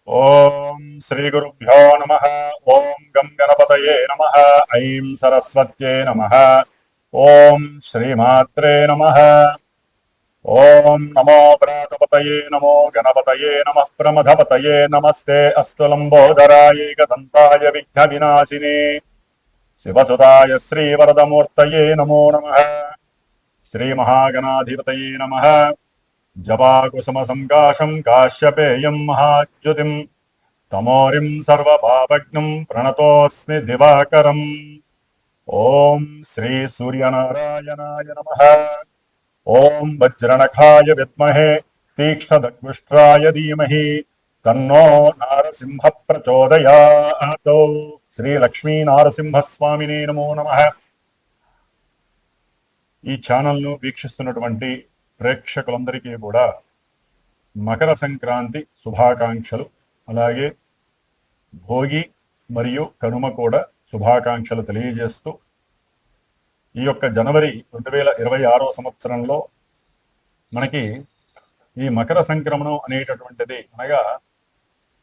ఓం శ్రీ గురుభ్యో నమః. ఓం గం గణపతయే నమః. ఐం సరస్వత్యై నమః. ఓం శ్రీమాత్రే నమః. ఓం నమో ప్రాతపతయే నమో గణపతయే నమః. ప్రమథపతయే నమస్తే అస్తు లంబోదరాయ ఏకదంతాయ విఘ్న వినాశినే శివసుతాయ శ్రీవరదమూర్తయే నమో నమః. శ్రీ మహాగణాధిపతయే నమః. జపాకుసుమ సంకాశం కాశ్యపేయం మహాద్యుతిం తమోరిం సర్వభావజ్ఞం ప్రణతోస్మి దివాకరం. ఓం శ్రీ సూర్యనారాయణాయ నమః. ఓం వజ్రనఖాయ విద్మహే తీక్ష్ణదగ్ముష్ట్రాయ ధీమహి తన్నో నారసింహ ప్రచోదయాత్. శ్రీ లక్ష్మీ నారసింహస్వామినే నమో నమః. ఈ ఛానల్ను వీక్షిస్తున్నటువంటి ప్రేక్షకులందరికీ కూడా మకర సంక్రాంతి శుభాకాంక్షలు, అలాగే భోగి మరియు కనుమ కూడా శుభాకాంక్షలు తెలియజేస్తూ, ఈ యొక్క జనవరి 2026 సంవత్సరంలో మనకి ఈ మకర సంక్రమణం అనేటటువంటిది, అనగా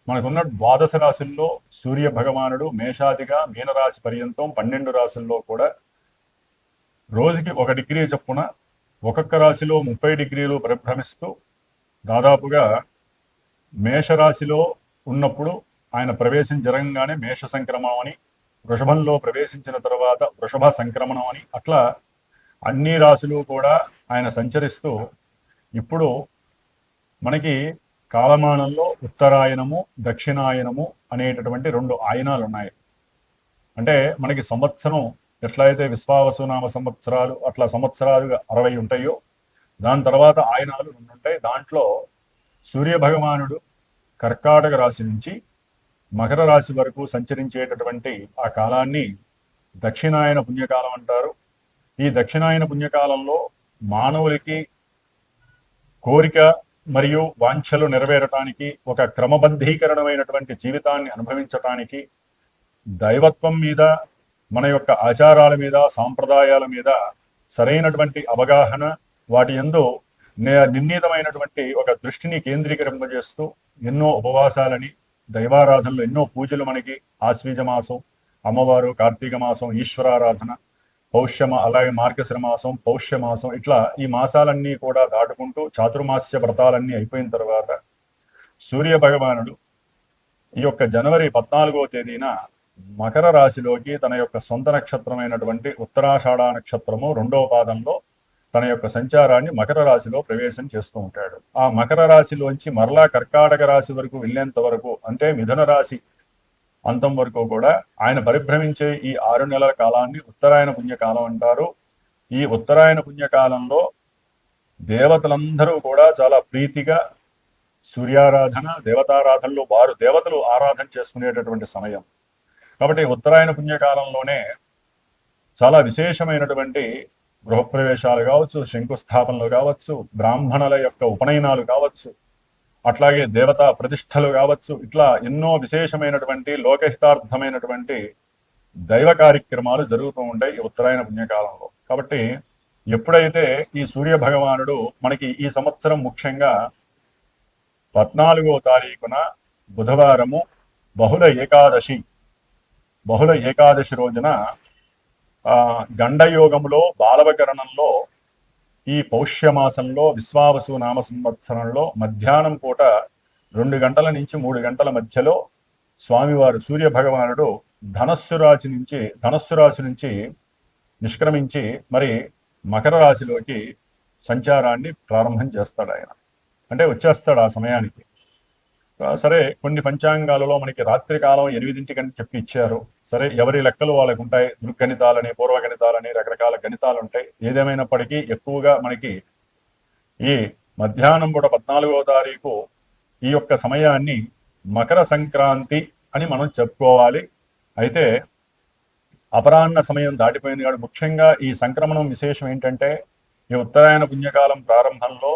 మనకున్న ద్వాదశ రాశుల్లో సూర్య భగవానుడు మేషాదిగా మీనరాశి పర్యంతం 12 రాశుల్లో కూడా రోజుకి 1 డిగ్రీ చొప్పున ఒక్కొక్క రాశిలో 30 డిగ్రీలు పరిభ్రమిస్తూ దాదాపుగా మేషరాశిలో ఉన్నప్పుడు ఆయన ప్రవేశం జరగంగానే మేష సంక్రమణం అని, వృషభంలో ప్రవేశించిన తర్వాత వృషభ సంక్రమణం అని, అట్లా అన్ని రాశులు కూడా ఆయన సంచరిస్తూ ఇప్పుడు మనకి కాలమానంలో ఉత్తరాయణము దక్షిణాయనము అనేటటువంటి 2 ఆయనాలు ఉన్నాయి. అంటే మనకి సంవత్సరం ఎట్లయితే విశ్వావసునామ సంవత్సరాలు అట్లా సంవత్సరాలుగా 60 ఉంటాయో, దాని తర్వాత ఆయనాలు 2 ఉంటాయి. దాంట్లో సూర్య భగవానుడు కర్కాటక రాశి నుంచి మకర రాశి వరకు సంచరించేటటువంటి ఆ కాలాన్ని దక్షిణాయన పుణ్యకాలం అంటారు. ఈ దక్షిణాయన పుణ్యకాలంలో మానవులకి కోరిక మరియు వాంఛలు నెరవేరటానికి, ఒక క్రమబద్ధీకరణమైనటువంటి జీవితాన్ని అనుభవించటానికి, దైవత్వం మీద, మన యొక్క ఆచారాల మీద, సాంప్రదాయాల మీద సరైనటువంటి అవగాహన, వాటి యందు నిర్ణీతమైనటువంటి ఒక దృష్టిని కేంద్రీకరింపజేస్తూ ఎన్నో ఉపవాసాలని, దైవారాధనలు, ఎన్నో పూజలు మనకి ఆశ్వీజ మాసం, అమ్మవారు, కార్తీక మాసం, ఈశ్వరారాధన, అలాగే మార్గశిర మాసం, పౌష్య మాసం, ఇట్లా ఈ మాసాలన్నీ కూడా దాటుకుంటూ చాతుర్మాస్య వ్రతాలన్నీ అయిపోయిన తర్వాత సూర్య భగవానుడు ఈ యొక్క జనవరి 14వ తేదీన మకర రాశిలోకి తన యొక్క సొంత నక్షత్రమైనటువంటి ఉత్తరాషాఢ నక్షత్రము 2వ పాదంలో తన యొక్క సంచారాన్ని మకర రాశిలో ప్రవేశం చేస్తూ ఉంటాడు. ఆ మకర రాశిలోంచి మరలా కర్కాటక రాశి వరకు వెళ్ళేంత వరకు, అంటే మిథున రాశి అంతం వరకు కూడా ఆయన పరిభ్రమించే ఈ 6 నెలల కాలాన్ని ఉత్తరాయణ పుణ్యకాలం అంటారు. ఈ ఉత్తరాయణ పుణ్యకాలంలో దేవతలందరూ కూడా చాలా ప్రీతిగా సూర్యారాధన, దేవతారాధనలో వారు దేవతలు ఆరాధన చేసుకునేటటువంటి సమయం. కాబట్టి ఉత్తరాయణ పుణ్యకాలంలోనే చాలా విశేషమైనటువంటి గృహప్రవేశాలు కావచ్చు, శంకుస్థాపనలు కావచ్చు, బ్రాహ్మణుల యొక్క ఉపనయనాలు కావచ్చు, అట్లాగే దేవతా ప్రతిష్టలు కావచ్చు, ఇట్లా ఎన్నో విశేషమైనటువంటి లోకహితార్థమైనటువంటి దైవ కార్యక్రమాలు జరుగుతూ ఉంటాయి ఈ ఉత్తరాయణ పుణ్యకాలంలో. కాబట్టి ఎప్పుడైతే ఈ సూర్య భగవానుడు మనకి ఈ సంవత్సరం ముఖ్యంగా 14వ తారీఖున బుధవారము బహుళ ఏకాదశి రోజున గండయోగంలో బాలవకరణంలో ఈ పౌష్యమాసంలో విశ్వావసు నామ సంవత్సరంలో మధ్యాహ్నం పూట 2 గంటల నుంచి 3 గంటల మధ్యలో స్వామివారు సూర్య భగవానుడు ధనస్సు రాశి నుంచి నిష్క్రమించి మరి మకర రాశిలోకి సంచారాన్ని ప్రారంభం చేస్తాడు. ఆయన అంటే వచ్చేస్తాడు ఆ సమయానికి. సరే, కొన్ని పంచాంగాలలో మనకి రాత్రి కాలం 8 చెప్పి ఇచ్చారు. సరే, ఎవరి లెక్కలు వాళ్ళకు ఉంటాయి. దృగ్గణితాలని, పూర్వగణితాలని, రకరకాల గణితాలు ఉంటాయి. ఏదేమైనప్పటికీ ఎక్కువగా మనకి ఈ మధ్యాహ్నం పూట 14వ తారీఖు ఈ యొక్క సమయాన్ని మకర సంక్రాంతి అని మనం చెప్పుకోవాలి. అయితే అపరాహ్న సమయం దాటిపోయింది కాబట్టి ముఖ్యంగా ఈ సంక్రమణం విశేషం ఏంటంటే, ఈ ఉత్తరాయణ పుణ్యకాలం ప్రారంభంలో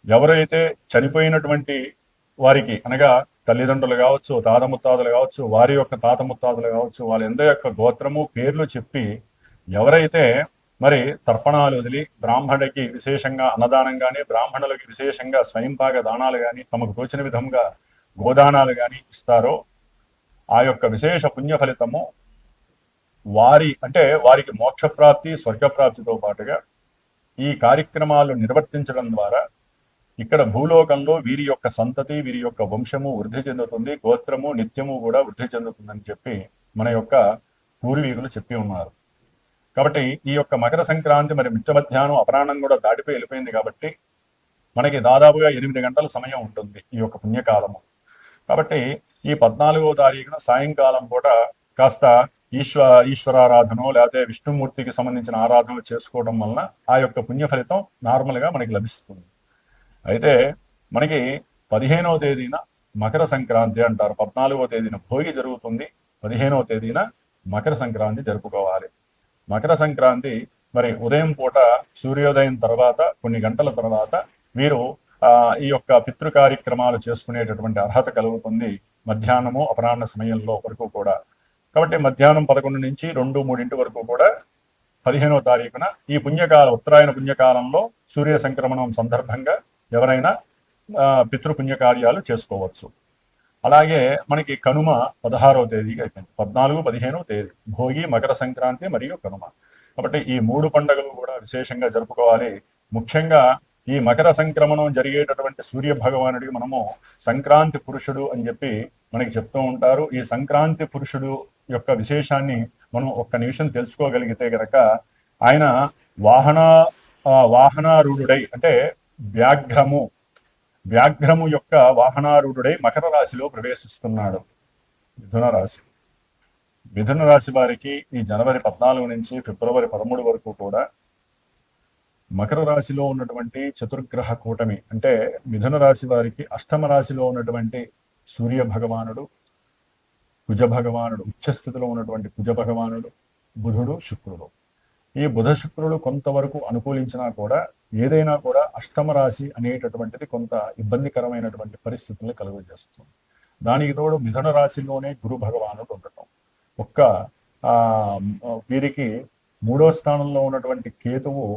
ఎవరైతే చనిపోయినటువంటి వారికి, అనగా తల్లిదండ్రులు కావచ్చు, తాత ముత్తాతలు కావచ్చు, వారి యొక్క తాత ముత్తాతలు కావచ్చు, వాళ్ళందరి యొక్క గోత్రము, పేర్లు చెప్పి ఎవరైతే మరి తర్పణాలు వదిలి బ్రాహ్మణుడికి విశేషంగా అన్నదానం కానీ, బ్రాహ్మణులకి విశేషంగా స్వయంపాక దానాలు కానీ, తమకు తోచిన విధంగా గోదానాలు కానీ ఇస్తారో ఆ యొక్క విశేష పుణ్య ఫలితము వారికి మోక్షప్రాప్తి, స్వర్గప్రాప్తితో పాటుగా ఈ కార్యక్రమాలు నిర్వర్తించడం ద్వారా ఇక్కడ భూలోకంలో వీరి యొక్క సంతతి, వీరి యొక్క వంశము వృద్ధి చెందుతుంది, గోత్రము నిత్యము కూడా వృద్ధి చెందుతుందని చెప్పి మన యొక్క పూర్వీకులు చెప్పి ఉన్నారు. కాబట్టి ఈ యొక్క మకర సంక్రాంతి మరి మిట్ట మధ్యాహ్నం అపరాహ్నం కూడా దాటిపోయి వెళ్ళిపోయింది కాబట్టి మనకి దాదాపుగా 8 గంటల సమయం ఉంటుంది ఈ యొక్క పుణ్యకాలము. కాబట్టి ఈ 14వ తారీఖున సాయంకాలం పూట కాస్త ఈశ్వరారాధన లేకపోతే విష్ణుమూర్తికి సంబంధించిన ఆరాధన చేసుకోవడం వలన ఆ యొక్క పుణ్య ఫలితం నార్మల్గా మనకి లభిస్తుంది. అయితే మనకి 15వ తేదీన మకర సంక్రాంతి అంటారు. 14వ తేదీన భోగి జరుగుతుంది, 15వ తేదీన మకర సంక్రాంతి జరుపుకోవాలి. మకర సంక్రాంతి మరి ఉదయం పూట సూర్యోదయం తర్వాత కొన్ని గంటల తర్వాత వీరు ఈ యొక్క పితృ కార్యక్రమాలు చేసుకునేటటువంటి అర్హత కలుగుతుంది మధ్యాహ్నము అపరాహ్న సమయంలో వరకు కూడా. కాబట్టి మధ్యాహ్నం 11 నుంచి 2-3 వరకు కూడా 15వ తారీఖున ఈ ఉత్తరాయణ పుణ్యకాలంలో సూర్య సంక్రమణం సందర్భంగా ఎవరైనా పితృపుణ్యకార్యాలు చేసుకోవచ్చు. అలాగే మనకి కనుమ 16వ తేదీకి అయిపోయింది. 14, 15వ తేదీ భోగి, మకర సంక్రాంతి మరియు కనుమ. కాబట్టి ఈ 3 పండుగలు కూడా విశేషంగా జరుపుకోవాలి. ముఖ్యంగా ఈ మకర సంక్రమణం జరిగేటటువంటి సూర్య భగవానుడికి మనము సంక్రాంతి పురుషుడు అని చెప్పి మనకి చెప్తూ ఉంటారు. ఈ సంక్రాంతి పురుషుడు యొక్క విశేషాన్ని మనం ఒక్క నిమిషం తెలుసుకోగలిగితే గనక ఆయన వాహనారూఢుడై అంటే వ్యాఘ్రము యొక్క వాహనారూఢుడై మకర రాశిలో ప్రవేశిస్తున్నాడు. మిథున రాశి వారికి ఈ జనవరి 14 నుంచి ఫిబ్రవరి 13 వరకు కూడా మకర రాశిలో ఉన్నటువంటి చతుర్గ్రహ కూటమి అంటే మిథున రాశి వారికి అష్టమ రాశిలో ఉన్నటువంటి సూర్య భగవానుడు, కుజ భగవానుడు, ఉచ్చస్థితిలో ఉన్నటువంటి కుజ భగవానుడు, బుధుడు, శుక్రుడు. ఈ బుధ శుక్రుడు కొంతవరకు అనుకూలించినా కూడా ఏదైనా కూడా అష్టమ రాశి అనేటటువంటిది కొంత ఇబ్బందికరమైనటువంటి పరిస్థితులను కలుగజేస్తుంది. దానికి తోడు మిథున రాశిలోనే గురు భగవానుడు ఉండటం, వీరికి 3వ స్థానంలో ఉన్నటువంటి కేతువు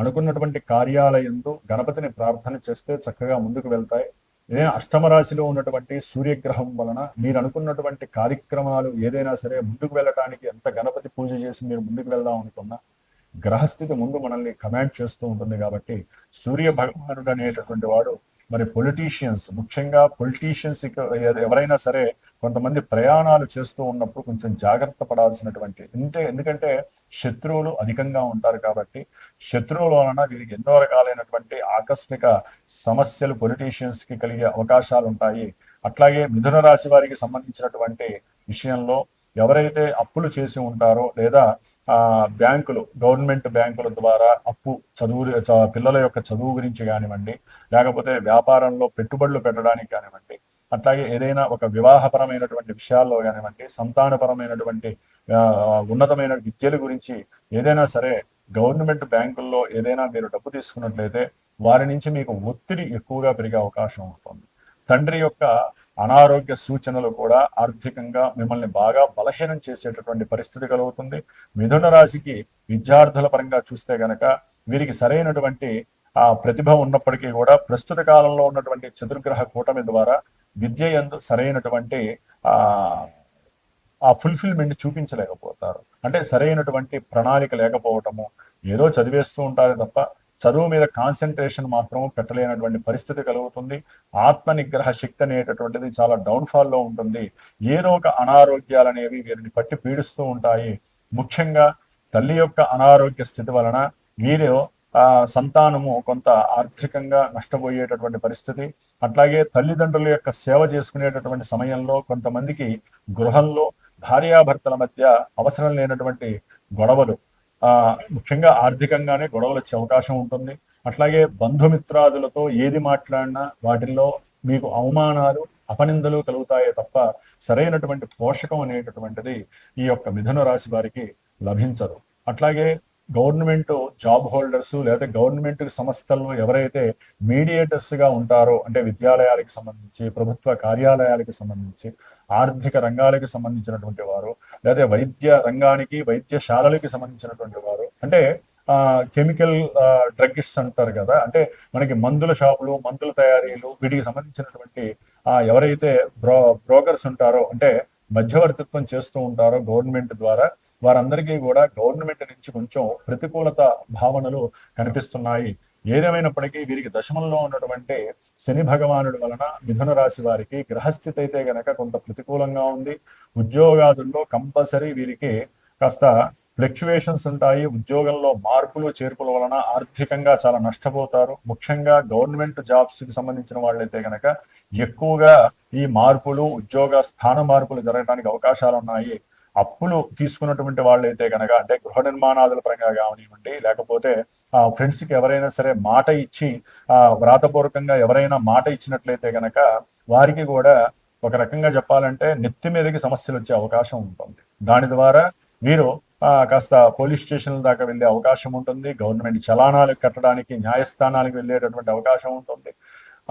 అనుకున్నటువంటి కార్యాలయంలో గణపతిని ప్రార్థన చేస్తే చక్కగా ముందుకు వెళ్తాయి. ఏదైనా అష్టమ రాశిలో ఉన్నటువంటి సూర్యగ్రహం వలన మీరు అనుకున్నటువంటి కార్యక్రమాలు ఏదైనా సరే ముందుకు వెళ్ళటానికి ఎంత గణపతి పూజ చేసి మీరు ముందుకు వెళ్దాం అనుకున్నా గ్రహస్థితి ముందు మనల్ని కమాండ్ చేస్తూ ఉంటుంది. కాబట్టి సూర్య భగవానుడు అనేటటువంటి వాడు మరి ముఖ్యంగా పొలిటీషియన్స్ ఎవరైనా సరే కొంతమంది ప్రయాణాలు చేస్తూ ఉన్నప్పుడు కొంచెం జాగ్రత్త పడాల్సినటువంటి ఎందుకంటే శత్రువులు అధికంగా ఉంటారు. కాబట్టి శత్రువుల వలన వీరికి ఎన్నో రకాలైనటువంటి ఆకస్మిక సమస్యలు పొలిటీషియన్స్ కి కలిగే అవకాశాలు ఉంటాయి. అట్లాగే మిథున రాశి వారికి సంబంధించినటువంటి విషయంలో ఎవరైతే అప్పులు చేసి ఉంటారో లేదా గవర్నమెంట్ బ్యాంకుల ద్వారా పిల్లల యొక్క చదువు గురించి కానివ్వండి, లేకపోతే వ్యాపారంలో పెట్టుబడులు పెట్టడానికి కానివ్వండి, అట్లాగే ఏదైనా ఒక వివాహపరమైనటువంటి విషయాల్లో కానివ్వండి, సంతానపరమైనటువంటి ఉన్నతమైన విద్యల గురించి ఏదైనా సరే గవర్నమెంట్ బ్యాంకుల్లో ఏదైనా మీరు డబ్బు తీసుకున్నట్లయితే వారి నుంచి మీకు ఒత్తిడి ఎక్కువగా పెరిగే అవకాశం ఉంటుంది. తండ్రి యొక్క అనారోగ్య సూచనలు కూడా ఆర్థికంగా మిమ్మల్ని బాగా బలహీనం చేసేటటువంటి పరిస్థితి కలుగుతుంది. మిథున రాశికి విద్యార్థుల పరంగా చూస్తే గనక వీరికి సరైనటువంటి ప్రతిభ ఉన్నప్పటికీ కూడా ప్రస్తుత కాలంలో ఉన్నటువంటి చతుర్గ్రహ కూటమి ద్వారా విద్య యందు సరైనటువంటి ఫుల్ఫిల్మెంట్ చూపించలేకపోతారు. అంటే సరైనటువంటి ప్రణాళిక లేకపోవటము, ఏదో చదివేస్తూ ఉంటారు తప్ప చదువు మీద కాన్సన్ట్రేషన్ మాత్రం పెట్టలేనటువంటి పరిస్థితి కలుగుతుంది. ఆత్మ నిగ్రహ శక్తి అనేటటువంటిది చాలా డౌన్ఫాల్లో ఉంటుంది. ఏదో ఒక అనారోగ్యాలు అనేవి వీరిని పట్టి పీడిస్తూ ఉంటాయి. ముఖ్యంగా తల్లి యొక్క అనారోగ్య స్థితి వలన వీరు సంతానము కొంత ఆర్థికంగా నష్టపోయేటటువంటి పరిస్థితి. అట్లాగే తల్లిదండ్రుల యొక్క సేవ చేసుకునేటటువంటి సమయంలో కొంతమందికి గృహంలో భార్యాభర్తల మధ్య అవసరం లేనటువంటి గొడవలు, ముఖ్యంగా ఆర్థికంగానే గొడవలు వచ్చే అవకాశం ఉంటుంది. అట్లాగే బంధుమిత్రాదులతో ఏది మాట్లాడినా వాటిల్లో మీకు అవమానాలు, అపనిందలు కలుగుతాయే తప్ప సరైనటువంటి పోషకం అనేటటువంటిది ఈ యొక్క మిథున రాశి వారికి లభించదు. అట్లాగే గవర్నమెంట్ జాబ్ హోల్డర్స్ లేదా గవర్నమెంట్ సంస్థల్లో ఎవరైతే మీడియేటర్స్ గా ఉంటారో, అంటే విద్యాలయాలకు సంబంధించి, ప్రభుత్వ కార్యాలయాలకు సంబంధించి, ఆర్థిక రంగాలకు సంబంధించినటువంటి వారు, లేదా వైద్య రంగానికి వైద్యశాలలకు సంబంధించినటువంటి వారు, అంటే కెమికల్ డ్రగ్గిస్ట్ అంటారు కదా, అంటే మనకి మందుల షాపులు, మందుల తయారీలు, వీటికి సంబంధించినటువంటి ఎవరైతే బ్రోకర్స్ ఉంటారో, అంటే మధ్యవర్తిత్వం చేస్తూ ఉంటారో గవర్నమెంట్ ద్వారా, వారందరికీ కూడా గవర్నమెంట్ నుంచి కొంచెం ప్రతికూలత భావనలు కనిపిస్తున్నాయి. ఏదేమైనప్పటికీ వీరికి దశమంలో ఉన్నటువంటి శని భగవానుడి వలన మిథున రాశి వారికి గ్రహస్థితి అయితే గనక కొంత ప్రతికూలంగా ఉంది. ఉద్యోగాదుల్లో కంపల్సరీ వీరికి కాస్త ఫ్లక్చువేషన్స్ ఉంటాయి. ఉద్యోగంలో మార్పులు చేర్పుల వలన ఆర్థికంగా చాలా నష్టపోతారు. ముఖ్యంగా గవర్నమెంట్ జాబ్స్ కి సంబంధించిన వాళ్ళైతే గనక ఎక్కువగా ఈ మార్పులు, ఉద్యోగ స్థాన మార్పులు జరగడానికి అవకాశాలు ఉన్నాయి. అప్పులు తీసుకున్నటువంటి వాళ్ళైతే కనుక, అంటే గృహ నిర్మాణాదుల పరంగా కానివ్వండి, లేకపోతే ఫ్రెండ్స్ కి ఎవరైనా సరే మాట ఇచ్చి వ్రాతపూర్వకంగా ఎవరైనా మాట ఇచ్చినట్లయితే కనుక వారికి కూడా ఒక రకంగా చెప్పాలంటే నెత్తి మీదకి సమస్యలు వచ్చే అవకాశం ఉంటుంది. దాని ద్వారా వీరు కాస్త పోలీస్ స్టేషన్ల దాకా వెళ్ళే అవకాశం ఉంటుంది. గవర్నమెంట్ చలానాలు కట్టడానికి న్యాయస్థానాలకు వెళ్ళేటటువంటి అవకాశం ఉంటుంది.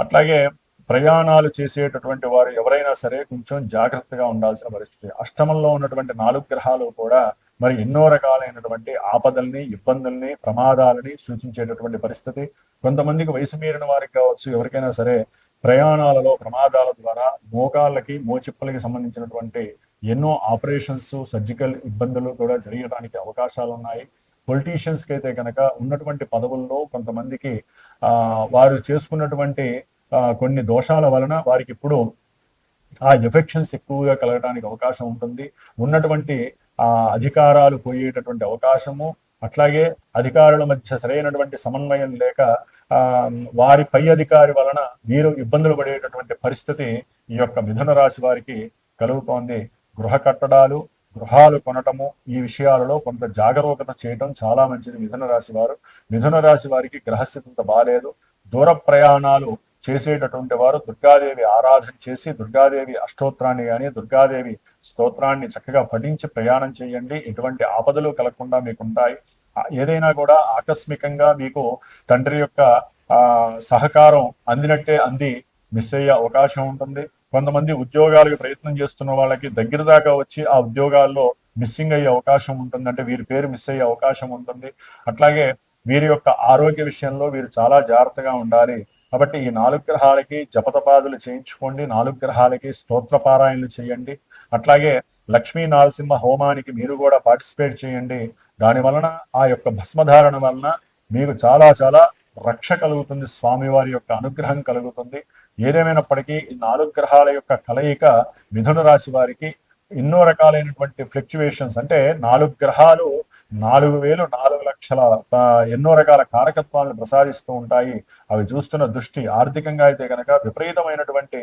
అట్లాగే ప్రయాణాలు చేసేటటువంటి వారు ఎవరైనా సరే కొంచెం జాగ్రత్తగా ఉండాల్సిన పరిస్థితి. అష్టమంలో ఉన్నటువంటి 4 గ్రహాలు కూడా మరి ఎన్నో రకాలైనటువంటి ఆపదల్ని, ఇబ్బందుల్ని, ప్రమాదాలని సూచించేటటువంటి పరిస్థితి. కొంతమందికి వయసు మీరిన వారికి కావచ్చు, ఎవరికైనా సరే ప్రయాణాలలో ప్రమాదాల ద్వారా మోకాళ్ళకి, మోచిప్పలకి సంబంధించినటువంటి ఎన్నో ఆపరేషన్స్, సర్జికల్ ఇబ్బందులు కూడా జరగడానికి అవకాశాలు ఉన్నాయి. పొలిటీషియన్స్ కి అయితే కనుక ఉన్నటువంటి పదవుల్లో కొంతమందికి వారు చేసుకున్నటువంటి కొన్ని దోషాల వలన వారికి ఇప్పుడు ఆ ఎఫెక్షన్స్ ఎక్కువగా కలగడానికి అవకాశం ఉంటుంది. ఉన్నటువంటి అధికారాలు పోయేటటువంటి అవకాశము, అట్లాగే అధికారుల మధ్య సరైనటువంటి సమన్వయం లేక వారి పై అధికారి వలన వీరు ఇబ్బందులు పడేటటువంటి పరిస్థితి ఈ యొక్క మిథున రాశి వారికి కలుగుతోంది. గృహ కట్టడాలు, గృహాలు కొనటము, ఈ విషయాలలో కొంత జాగరూకత చేయటం చాలా మంచిది. మిథున రాశి వారు, మిథున రాశి వారికి గ్రహస్థితి బాలేదు. దూర ప్రయాణాలు చేసేటటువంటి వారు దుర్గాదేవి ఆరాధన చేసి దుర్గాదేవి అష్టోత్తరాన్ని కానీ, దుర్గాదేవి స్తోత్రాన్ని చక్కగా పఠించి ప్రయాణం చేయండి. ఎటువంటి ఆపదలు కలగకుండా మీకు ఉంటాయి. ఏదైనా కూడా ఆకస్మికంగా మీకు తండ్రి యొక్క సహకారం అందినట్టే అంది మిస్ అయ్యే అవకాశం ఉంటుంది. కొంతమంది ఉద్యోగాలకు ప్రయత్నం చేస్తున్న వాళ్ళకి దగ్గర దాకా వచ్చి ఆ ఉద్యోగాల్లో మిస్సింగ్ అయ్యే అవకాశం ఉంటుంది, అంటే వీరి పేరు మిస్ అయ్యే అవకాశం ఉంటుంది. అట్లాగే వీరి యొక్క ఆరోగ్య విషయంలో వీరు చాలా జాగ్రత్తగా ఉండాలి. కాబట్టి ఈ 4 గ్రహాలకి జపతపాదులు చేయించుకోండి, 4 గ్రహాలకి స్తోత్ర పారాయణలు చేయండి. అట్లాగే లక్ష్మీ నరసింహ హోమానికి మీరు కూడా పార్టిసిపేట్ చేయండి. దాని వలన ఆ యొక్క భస్మధారణ వలన మీకు చాలా చాలా రక్ష కలుగుతుంది, స్వామివారి యొక్క అనుగ్రహం కలుగుతుంది. ఏదేమైనప్పటికీ ఈ 4 గ్రహాల యొక్క కలయిక మిథున రాశి వారికి ఎన్నో రకాలైనటువంటి ఫ్లక్చువేషన్స్, అంటే 4 గ్రహాలు 4,000 4,00,000 ఎన్నో రకాల కారకత్వాలను ప్రసాదిస్తూ ఉంటాయి. అవి చూస్తున్న దృష్టి ఆర్థికంగా అయితే కనుక విపరీతమైనటువంటి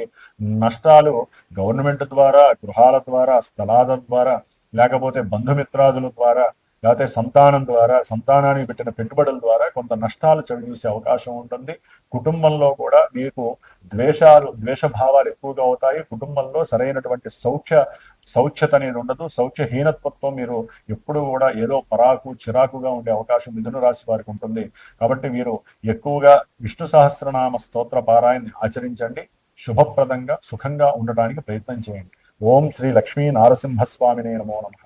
నష్టాలు గవర్నమెంట్ ద్వారా, గృహాల ద్వారా, స్థలాల ద్వారా, లేకపోతే బంధుమిత్రాదుల ద్వారా, లేకపోతే సంతానం ద్వారా, సంతానానికి పెట్టిన పెట్టుబడుల ద్వారా కొంత నష్టాలు చవిచూసే అవకాశం ఉంటుంది. కుటుంబంలో కూడా మీకు ద్వేషభావాలు ఎక్కువగా అవుతాయి. కుటుంబంలో సరైనటువంటి సౌఖ్యత అనేది ఉండదు. సౌఖ్యహీనత్వంతో మీరు ఎప్పుడు కూడా ఏదో చిరాకుగా ఉండే అవకాశం మిథున రాశి వారికి ఉంటుంది. కాబట్టి మీరు ఎక్కువగా విష్ణు సహస్రనామ స్తోత్ర పారాయణ ఆచరించండి. శుభప్రదంగా సుఖంగా ఉండడానికి ప్రయత్నం చేయండి. ఓం శ్రీ లక్ష్మీ నారసింహస్వామినే నమో నమః.